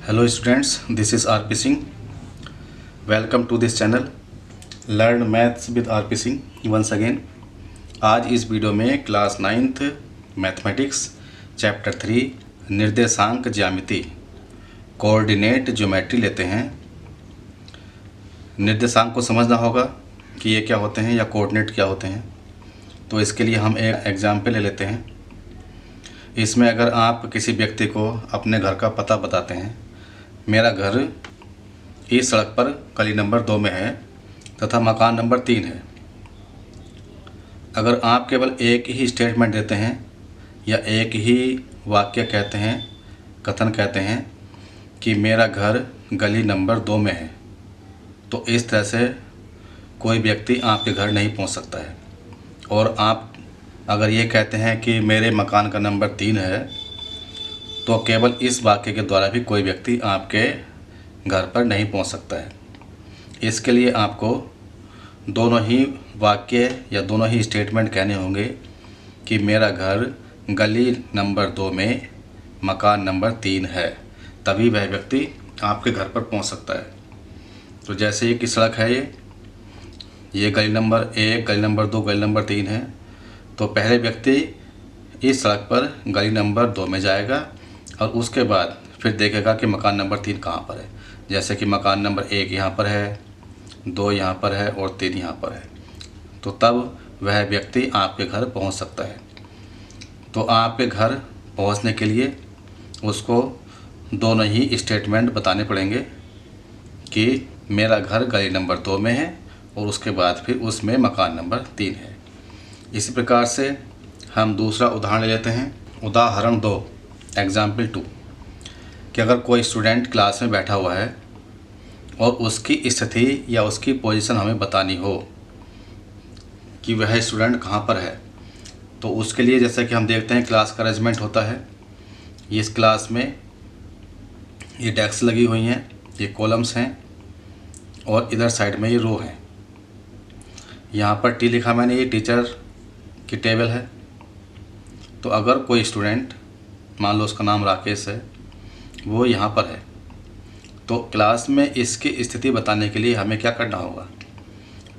Hello students, this is RP Singh. Welcome to this channel Learn Maths with RP Singh once again. आज इस video में class 9th mathematics chapter 3 निर्देशांक ज्यामिति coordinate geometry लेते हैं। निर्देशांक को समझना होगा कि ये क्या होते हैं या कोऑर्डिनेट क्या होते हैं। तो इसके लिए हम एक एग्जाम्पल ले लेते हैं। इसमें अगर आप किसी व्यक्ति को अपने घर का पता बताते हैं, मेरा घर इस सड़क पर गली नंबर 2 में है तथा मकान नंबर 3 है। अगर आप केवल एक ही स्टेटमेंट देते हैं या एक ही वाक्य कहते हैं, कथन कहते हैं कि मेरा घर गली नंबर 2 में है, तो इस तरह से कोई व्यक्ति आपके घर नहीं पहुंच सकता है। और आप अगर ये कहते हैं कि मेरे मकान का नंबर 3 है, तो केवल इस वाक्य के द्वारा भी कोई व्यक्ति आपके घर पर नहीं पहुंच सकता है। इसके लिए आपको दोनों ही वाक्य या दोनों ही स्टेटमेंट कहने होंगे कि मेरा घर गली नंबर 2 में मकान नंबर 3 है, तभी वह व्यक्ति आपके घर पर पहुंच सकता है। तो जैसे ये कि सड़क है, ये गली नंबर 1, गली नंबर 2, गली नंबर 3 है, तो पहले व्यक्ति इस सड़क पर गली नंबर 2 में जाएगा और उसके बाद फिर देखेगा कि मकान नंबर 3 कहाँ पर है। जैसे कि मकान नंबर 1 यहाँ पर है, 2 यहाँ पर है और 3 यहाँ पर है, तो तब वह व्यक्ति आपके घर पहुँच सकता है। तो आपके घर पहुँचने के लिए उसको दोनों ही स्टेटमेंट बताने पड़ेंगे कि मेरा घर गली नंबर 2 में है और उसके बाद फिर उसमें मकान नंबर 3 है। इसी प्रकार से हम दूसरा उदाहरण ले लेते हैं। उदाहरण 2 एग्जाम्पल 2 कि अगर कोई स्टूडेंट क्लास में बैठा हुआ है और उसकी स्थिति या उसकी पोजीशन हमें बतानी हो कि वह स्टूडेंट कहाँ पर है, तो उसके लिए जैसा कि हम देखते हैं क्लास का अरेंजमेंट होता है। इस क्लास में ये डेस्क लगी हुई हैं, ये कॉलम्स हैं और इधर साइड में ये रो हैं। यहाँ पर टी लिखा मैंने, ये टीचर की टेबल है। तो अगर कोई स्टूडेंट, मान लो उसका नाम राकेश है, वो यहाँ पर है, तो क्लास में इसकी स्थिति बताने के लिए हमें क्या करना होगा?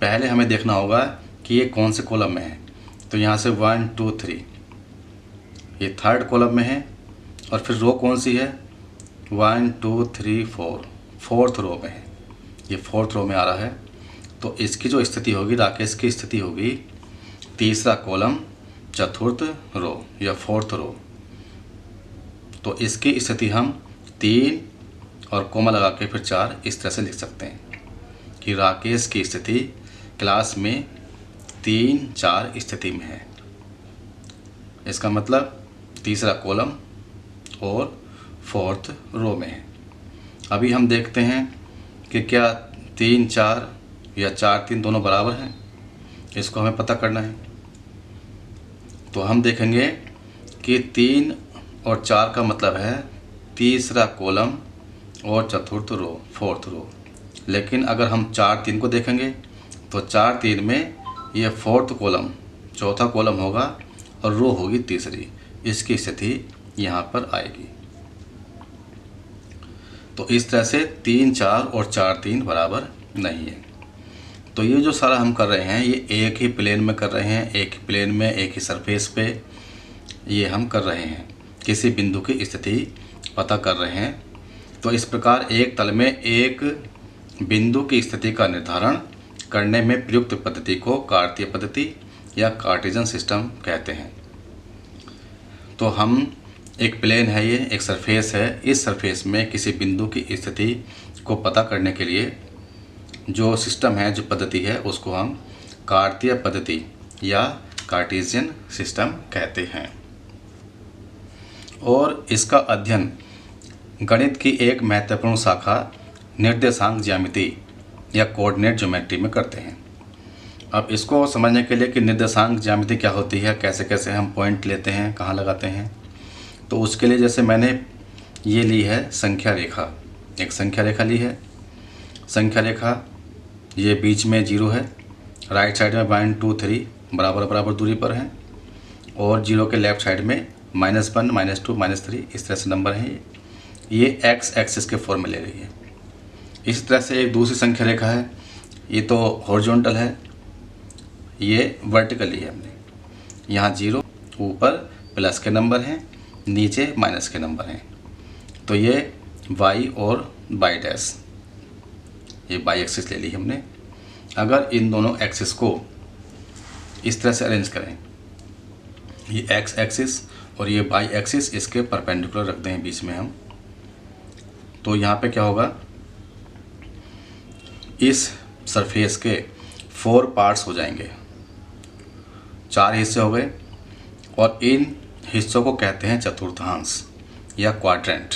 पहले हमें देखना होगा कि ये कौन से कॉलम में है। तो यहाँ से 1 2 3 ये थर्ड कॉलम में है और फिर रो कौन सी है? 1 2 3 4 फोर्थ रो में है। ये फोर्थ रो में आ रहा है। तो इसकी जो स्थिति होगी, राकेश की स्थिति होगी तीसरा कॉलम, चतुर्थ रो या फोर्थ रो। तो इसकी स्थिति हम 3 और कोमा लगा के फिर 4 इस तरह से लिख सकते हैं कि राकेश की स्थिति क्लास में 3 4 स्थिति में है। इसका मतलब तीसरा कॉलम और फोर्थ रो में है। अभी हम देखते हैं कि क्या 3 4 या 4 3 दोनों बराबर हैं। इसको हमें पता करना है। तो हम देखेंगे कि 3 और 4 का मतलब है तीसरा कॉलम और चतुर्थ रो, फोर्थ रो। लेकिन अगर हम 4 3 को देखेंगे तो 4 3 में ये फोर्थ कॉलम चौथा कॉलम होगा और रो होगी तीसरी। इसकी स्थिति यहाँ पर आएगी। तो इस तरह से 3 4 और 4 3 बराबर नहीं है। तो ये जो सारा हम कर रहे हैं, ये एक ही प्लेन में कर रहे हैं, एक ही प्लेन में, एक ही सरफेस पे ये हम कर रहे हैं। किसी बिंदु की स्थिति पता कर रहे हैं। तो इस प्रकार एक तल में एक बिंदु की स्थिति का निर्धारण करने में प्रयुक्त पद्धति को कार्तीय पद्धति या कार्टेशियन सिस्टम कहते हैं। तो हम एक प्लेन है, ये एक सरफेस है, इस सरफेस में किसी बिंदु की स्थिति को पता करने के लिए जो सिस्टम है, जो पद्धति है, उसको हम कार्तीय पद्धति या कार्टेशियन सिस्टम कहते हैं। और इसका अध्ययन गणित की एक महत्वपूर्ण शाखा निर्देशांक ज्यामिति या कोऑर्डिनेट ज्योमेट्री में करते हैं। अब इसको समझने के लिए कि निर्देशांक ज्यामिति क्या होती है, कैसे कैसे हम पॉइंट लेते हैं, कहाँ लगाते हैं, तो उसके लिए जैसे मैंने ये ली है संख्या रेखा, एक संख्या रेखा ली है। संख्या रेखा ये बीच में 0 है, राइट साइड में 1 2 3 बराबर बराबर दूरी पर है और 0 के लेफ्ट साइड में -1 -2 -3 इस तरह से नंबर हैं। ये एक्स एक्सिस के फॉर्म में ले रही है। इसी तरह से एक दूसरी संख्या रेखा है, ये तो हॉरिजॉन्टल है, ये वर्टिकली है। हमने यहाँ 0, ऊपर प्लस के नंबर हैं, नीचे माइनस के नंबर हैं, तो ये y और y डैश, ये y एक्सिस ले ली हमने। अगर इन दोनों एक्सिस को इस तरह से अरेंज करें, ये x एक्सिस और ये y एक्सिस इसके परपेंडिकुलर रख दें बीच में हम, तो यहाँ पे क्या होगा, इस सरफेस के 4 पार्ट्स हो जाएंगे, 4 हिस्से हो गए, और इन हिस्सों को कहते हैं चतुर्थांश या क्वाड्रेंट।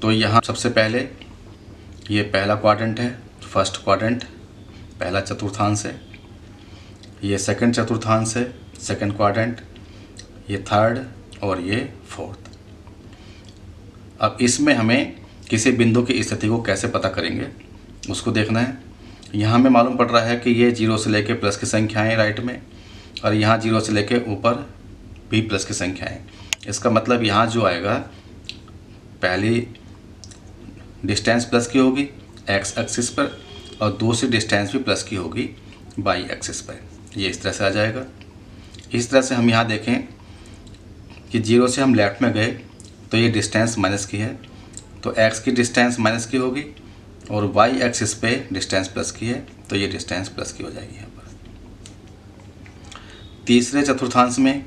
तो यहाँ सबसे पहले ये पहला क्वाड्रेंट है, फर्स्ट क्वाड्रेंट, पहला चतुर्थांश है। ये सेकंड चतुर्थांश है, सेकंड क्वाड्रेंट। ये थर्ड और ये फोर्थ। अब इसमें हमें किसी बिंदु की स्थिति को कैसे पता करेंगे उसको देखना है। यहाँ हमें मालूम पड़ रहा है कि ये 0 से लेके प्लस की संख्याएं राइट में, और यहाँ 0 से लेके ऊपर भी प्लस की संख्याएं। इसका मतलब यहाँ जो आएगा, पहली डिस्टेंस प्लस की होगी एक्स एक्सिस पर, और दूसरी डिस्टेंस भी प्लस की होगी वाई एक्सिस पर। ये इस तरह से आ जाएगा। इस तरह से हम यहाँ देखें कि 0 से हम लेफ्ट में गए तो ये डिस्टेंस माइनस की है, तो x की डिस्टेंस माइनस की होगी, और y एक्सिस पे डिस्टेंस प्लस की है, तो ये डिस्टेंस प्लस की हो जाएगी यहाँ पर। तीसरे चतुर्थांश में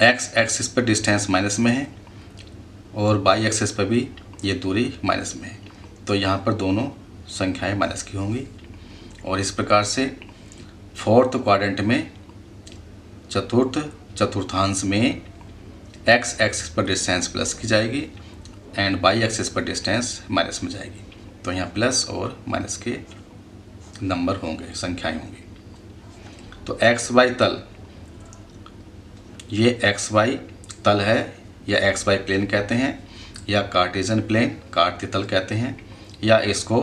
x एक्सिस पर डिस्टेंस माइनस में है, और y एक्सिस पर भी ये दूरी माइनस में है, तो यहाँ पर दोनों संख्याएं माइनस की होंगी। और इस प्रकार से फोर्थ क्वाड्रेंट में चतुर्थांश में x एक्सिस पर डिस्टेंस प्लस की जाएगी एंड y एक्सिस पर डिस्टेंस माइनस में जाएगी, तो यहाँ प्लस और माइनस के नंबर होंगे, संख्याएं होंगी। तो XY तल, ये XY तल है, या XY प्लेन कहते हैं, या कार्टेशियन प्लेन कार्तीय तल कहते हैं, या इसको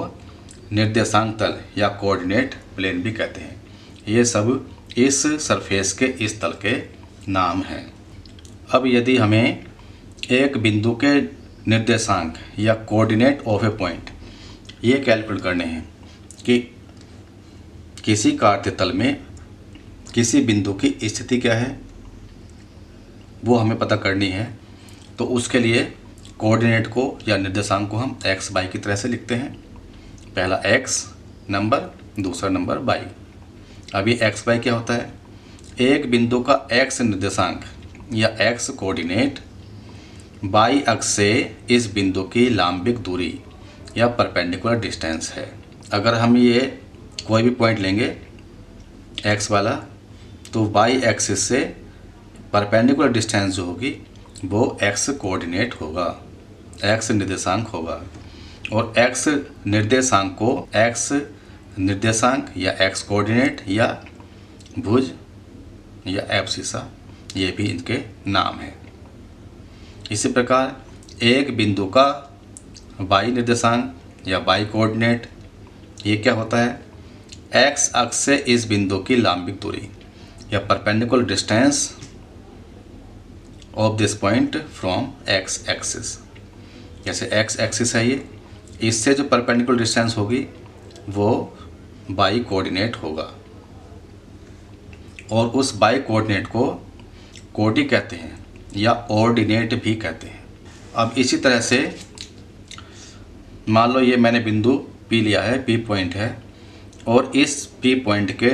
निर्देशांक तल या कोऑर्डिनेट प्लेन भी कहते हैं। ये सब इस सरफेस के इस तल के नाम हैं। अब यदि हमें एक बिंदु के निर्देशांक या कोऑर्डिनेट ऑफ ए पॉइंट ये कैलकुलेट करने हैं कि किसी कार्तीय तल में किसी बिंदु की स्थिति क्या है, वो हमें पता करनी है, तो उसके लिए कोऑर्डिनेट को या निर्देशांक को हम एक्स वाई की तरह से लिखते हैं। पहला एक्स नंबर, दूसरा नंबर वाई। अब ये एक्स वाई क्या होता है, एक बिंदु का एक्स निर्देशांक या एक्स कोऑर्डिनेट वाई अक्ष से इस बिंदु की लंबिक दूरी या परपेंडिकुलर डिस्टेंस है। अगर हम ये कोई भी पॉइंट लेंगे एक्स वाला, तो वाई एक्सिस से परपेंडिकुलर डिस्टेंस जो होगी वो एक्स कोऑर्डिनेट होगा, एक्स निर्देशांक होगा। और एक्स निर्देशांक को एक्स निर्देशांक या एक्स कोऑर्डिनेट या भुज या एब्सिसा, ये भी इनके नाम है। इसी प्रकार एक बिंदु का वाई निर्देशांक या वाई कोऑर्डिनेट ये क्या होता है, एक्स अक्ष से इस बिंदु की लंबिक दूरी या perpendicular distance of this point from x axis. जैसे एक्स एक्सिस है ये, इससे जो परपेंडिकुलर डिस्टेंस होगी वो वाई कोऑर्डिनेट होगा, और उस वाई कोऑर्डिनेट को कोडि कहते हैं या ऑर्डिनेट भी कहते हैं। अब इसी तरह से मान लो ये मैंने बिंदु P लिया है, P पॉइंट है, और इस P पॉइंट के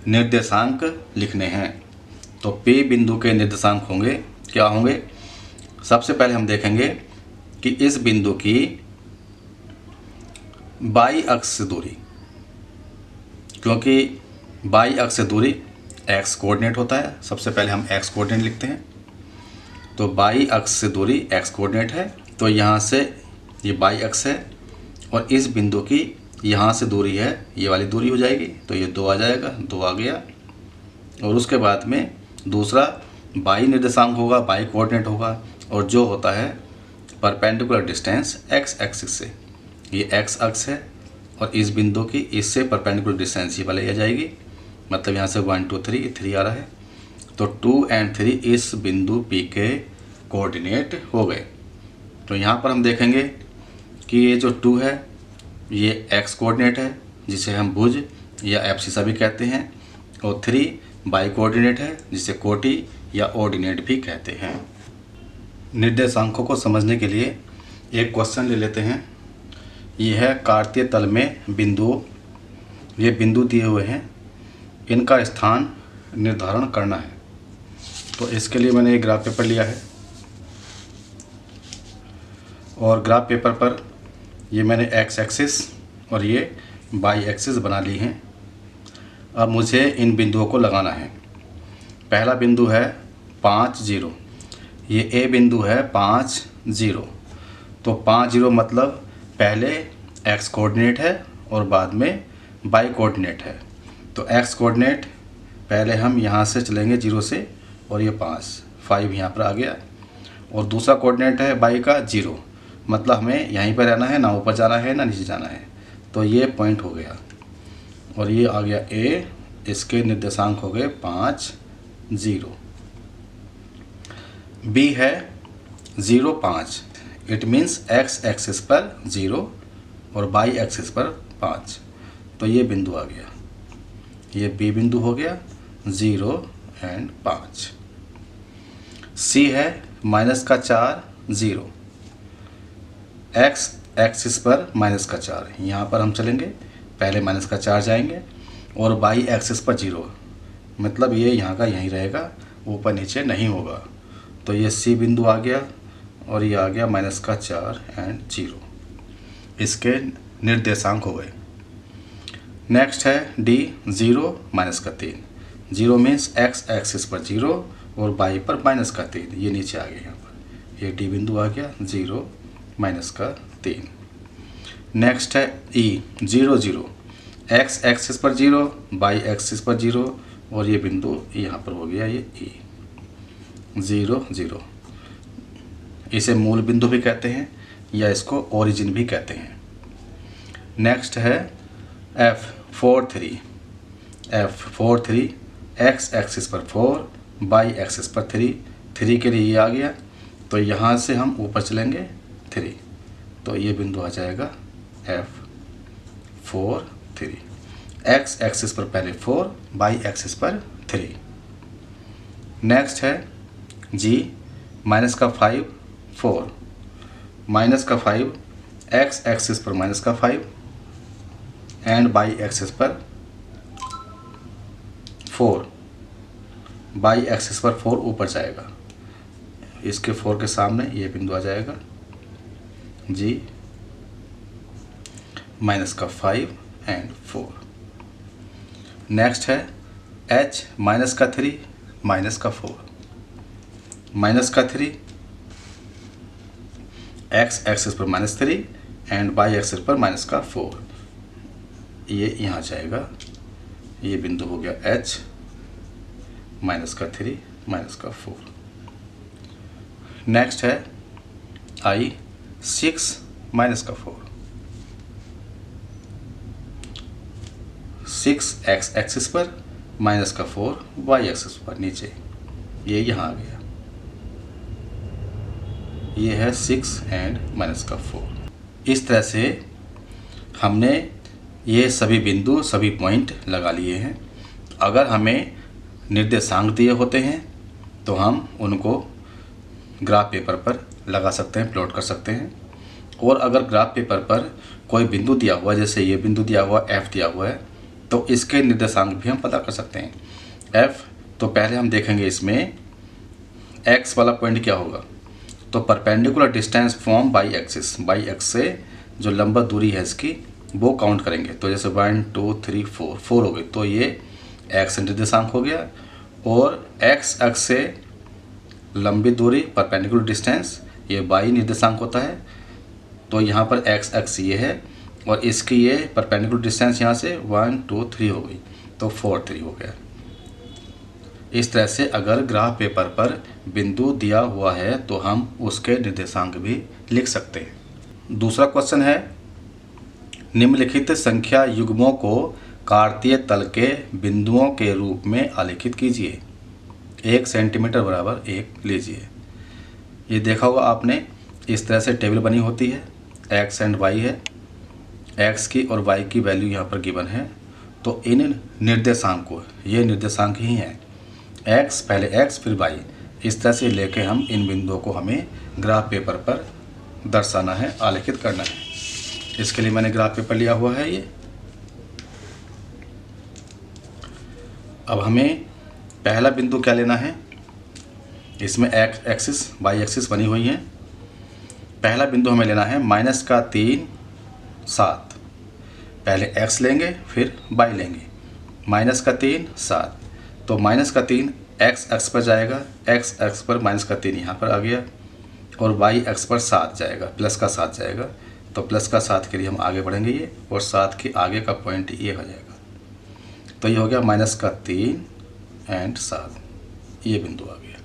निर्देशांक लिखने हैं। तो P बिंदु के निर्देशांक होंगे, क्या होंगे, सबसे पहले हम देखेंगे कि इस बिंदु की वाई अक्ष से दूरी, क्योंकि वाई अक्ष से दूरी एक्स कोऑर्डिनेट होता है, सबसे पहले हम एक्स कोऑर्डिनेट लिखते हैं। तो वाई अक्ष से दूरी एक्स कोऑर्डिनेट है, तो यहाँ से ये वाई अक्ष है, और इस बिंदु की यहाँ से दूरी है, ये वाली दूरी हो जाएगी, तो ये 2 आ जाएगा, 2 आ गया। और उसके बाद में दूसरा वाई निर्देशांक होगा, वाई कोऑर्डिनेट होगा, और जो होता है परपेंडिकुलर डिस्टेंस एक्स एक्सिस से, ये एक्स अक्ष है, और इस बिंदु की इससे परपेंडिकुलर डिस्टेंस ये वाली आ जाएगी, मतलब यहाँ से 1 2 3 3 आ रहा है। तो 2 और 3 इस बिंदु P के कोऑर्डिनेट हो गए। तो यहाँ पर हम देखेंगे कि ये जो 2 है ये एक्स कोऑर्डिनेट है जिसे हम भुज या एब्सिसा भी कहते हैं, और 3 बाई कोऑर्डिनेट है जिसे कोटि या ऑर्डिनेट भी कहते हैं। निर्देशांकों को समझने के लिए एक क्वेश्चन ले लेते हैं। यह है कार्तीय तल में बिंदुओं, ये बिंदु दिए हुए हैं, इनका स्थान निर्धारण करना है। तो इसके लिए मैंने एक ग्राफ पेपर लिया है और ग्राफ पेपर पर ये मैंने एक्स एक्सिस और ये वाई एक्सिस बना ली हैं। अब मुझे इन बिंदुओं को लगाना है। पहला बिंदु है 5 0, ये ए बिंदु है 5 0। तो 5 0 मतलब पहले एक्स कोऑर्डिनेट है और बाद में वाई कोऑर्डिनेट है। तो एक्स कोऑर्डिनेट पहले हम यहाँ से चलेंगे 0 से, और ये 5 यहाँ पर आ गया, और दूसरा कोऑर्डिनेट है वाई का 0, मतलब हमें यहीं पर रहना है, ना ऊपर जाना है ना नीचे जाना है। तो ये पॉइंट हो गया, और ये आ गया ए, इसके निर्देशांक हो गए 5 0। बी है 0 5, इट मीन्स एक्स एक्सिस पर 0 और वाई एक्सिस पर 5। तो ये बिंदु आ गया, ये बी बिंदु हो गया 0 एंड 5। सी है -4 0, एक्स एक्सिस पर -4, यहाँ पर हम चलेंगे, पहले -4 जाएंगे, और वाई एक्सिस पर 0, मतलब ये यहाँ का यहीं रहेगा, ऊपर नीचे नहीं होगा। तो ये सी बिंदु आ गया, और ये आ गया -4 एंड 0, इसके निर्देशांक हो गए। नेक्स्ट है डी 0 -3, 0 मीन्स एक्स एक्सिस पर 0 और वाई पर -3, ये नीचे आ गया यहाँ पर, ये डी बिंदु आ गया 0 -3। नेक्स्ट है ई 0 0, एक्स एक्सिस पर 0 वाई एक्सिस पर 0, और ये बिंदु यहाँ पर हो गया ये ई 0 0। इसे मूल बिंदु भी कहते हैं या इसको ओरिजिन भी कहते हैं। नेक्स्ट है F 4 3, F 4 3, एक्स एक्सिस पर 4 वाई एक्सिस पर 3 के लिए ये आ गया। तो यहाँ से हम ऊपर चलेंगे 3, तो ये बिंदु आ जाएगा F 4 3, एक्स एक्सिस पर पहले 4 वाई एक्सिस पर 3। नेक्स्ट है G -5 4, -5 एक्स एक्सिस पर -5 एंड वाई एक्सिस पर 4, वाई एक्सिस पर 4 ऊपर जाएगा, इसके 4 के सामने ये बिंदु आ जाएगा G -5 एंड 4। नेक्स्ट है H -3 -4, -3 एक्स एक्सिस पर -3 एंड वाई एक्सिस पर -4, ये यहाँ जाएगा, ये बिंदु हो गया H -3 -4। नेक्स्ट है I 6 -4, 6 एक्स एक्सिस पर -4 वाई एक्सिस पर नीचे, ये यहाँ आ गया, ये है 6 एंड -4। इस तरह से हमने ये सभी बिंदु सभी पॉइंट लगा लिए हैं। अगर हमें निर्देशांक दिए होते हैं तो हम उनको ग्राफ पेपर पर लगा सकते हैं, प्लॉट कर सकते हैं। और अगर ग्राफ पेपर पर कोई बिंदु दिया हुआ, जैसे ये बिंदु दिया हुआ F दिया हुआ है, तो इसके निर्देशांक भी हम पता कर सकते हैं। F तो पहले हम देखेंगे इसमें x वाला पॉइंट क्या होगा, तो perpendicular distance from Y axis, Y X से जो लंबा दूरी है इसकी वो काउंट करेंगे। तो जैसे 1 2 3 4 हो गई, तो ये x निर्देशांक हो गया, और x अक्ष से लंबी दूरी परपेंडिकुलर डिस्टेंस ये y निर्देशांक होता है। तो यहाँ पर x अक्ष ये है, और इसकी ये परपेंडिकुलर डिस्टेंस यहाँ से 1 2 3 हो गई, तो 4 3 हो गया। इस तरह से अगर ग्राफ पेपर पर बिंदु दिया हुआ है तो हम उसके निर्देशांक भी लिख सकते हैं। दूसरा क्वेश्चन है, निम्नलिखित संख्या युग्मों को कार्तीय तल के बिंदुओं के रूप में आलेखित कीजिए। 1 सेंटीमीटर बराबर 1 लीजिए। ये देखा होगा आपने, इस तरह से टेबल बनी होती है। एक्स एंड वाई है, एक्स की और वाई की वैल्यू यहाँ पर गिवन है। तो इन निर्देशांक को, ये निर्देशांक ही हैं, एक्स पहले एक्स फिर वाई, इस तरह से लेके हम इन बिंदुओं को हमें ग्राफ पेपर पर दर्शाना है, आलेखित करना है। इसके लिए मैंने ग्राफ पेपर लिया हुआ है ये। अब हमें पहला बिंदु क्या लेना है, इसमें एक्स एक्सिस वाई एक्सिस बनी हुई है। पहला बिंदु हमें लेना है -3 7। पहले एक्स लेंगे फिर वाई लेंगे। -3 7, तो -3 एक्स एक्स पर जाएगा, एक्स एक्स पर -3 यहाँ पर आ गया, और वाई एक्स पर 7 जाएगा, +7 जाएगा। तो +7 के लिए हम आगे बढ़ेंगे ये, और 7 के आगे का पॉइंट ये हो जाएगा। तो ये हो गया -3 एंड 7, ये बिंदु आ गया।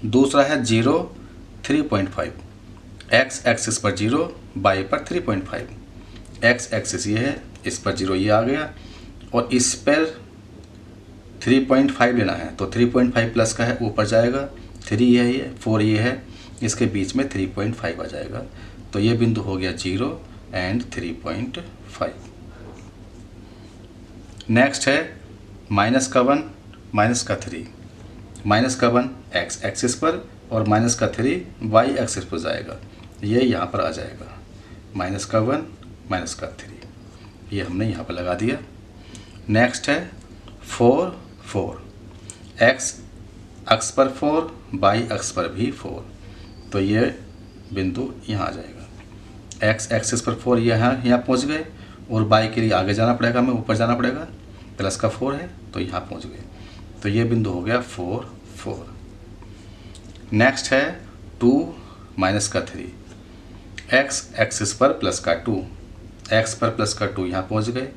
दूसरा है 0 3.5, एक्स एक्सिस पर 0, वाई पर 3.5। एक्स एक्सिस ये है, इस पर 0 ये आ गया, और इस पर 3.5 लेना है। तो 3.5 प्लस का है, ऊपर जाएगा, 3 ये है, ये 4 ये है, इसके बीच में 3.5 आ जाएगा। तो ये बिंदु हो गया 0 एंड 3.5। नेक्स्ट है -1 -3। -1 एक्स एक्सिस पर और -3 वाई एक्सिस पर जाएगा, ये यहाँ पर आ जाएगा। -1 -3, ये हमने यहाँ पर लगा दिया। नेक्स्ट है 4 एक्स अक्ष पर 4, वाई अक्ष पर भी 4, तो ये बिंदु यहाँ आ जाएगा। एक्स एक्सिस पर 4 यहाँ पहुँच गए, और वाई के लिए आगे जाना पड़ेगा, हमें ऊपर जाना पड़ेगा, +4 है तो यहाँ पहुँच गए। तो ये बिंदु हो गया 4 नेक्स्ट है 2 -3, एक्स एक्सिस पर +2, एक्स पर +2 यहाँ पहुँच गए,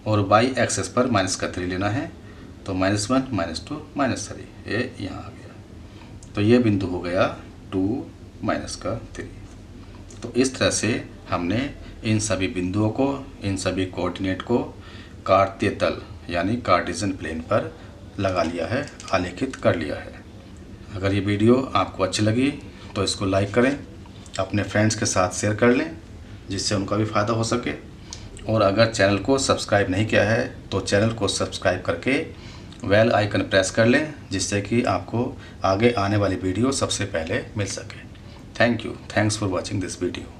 और वाई एक्सिस पर -3 लेना है। तो -1 -2 -3, ये यहाँ आ गया। तो ये बिंदु हो गया 2 -3। तो इस तरह से हमने इन सभी बिंदुओं को, इन सभी कोऑर्डिनेट को कार्तीय तल यानी कार्टेशियन प्लेन पर लगा लिया है, आलेखित कर लिया है। अगर ये वीडियो आपको अच्छी लगी तो इसको लाइक करें, अपने फ्रेंड्स के साथ शेयर कर लें, जिससे उनका भी फ़ायदा हो सके। और अगर चैनल को सब्सक्राइब नहीं किया है तो चैनल को सब्सक्राइब करके बेल आइकन प्रेस कर लें, जिससे कि आपको आगे आने वाली वीडियो सबसे पहले मिल सके। Thank you, thanks for watching this video.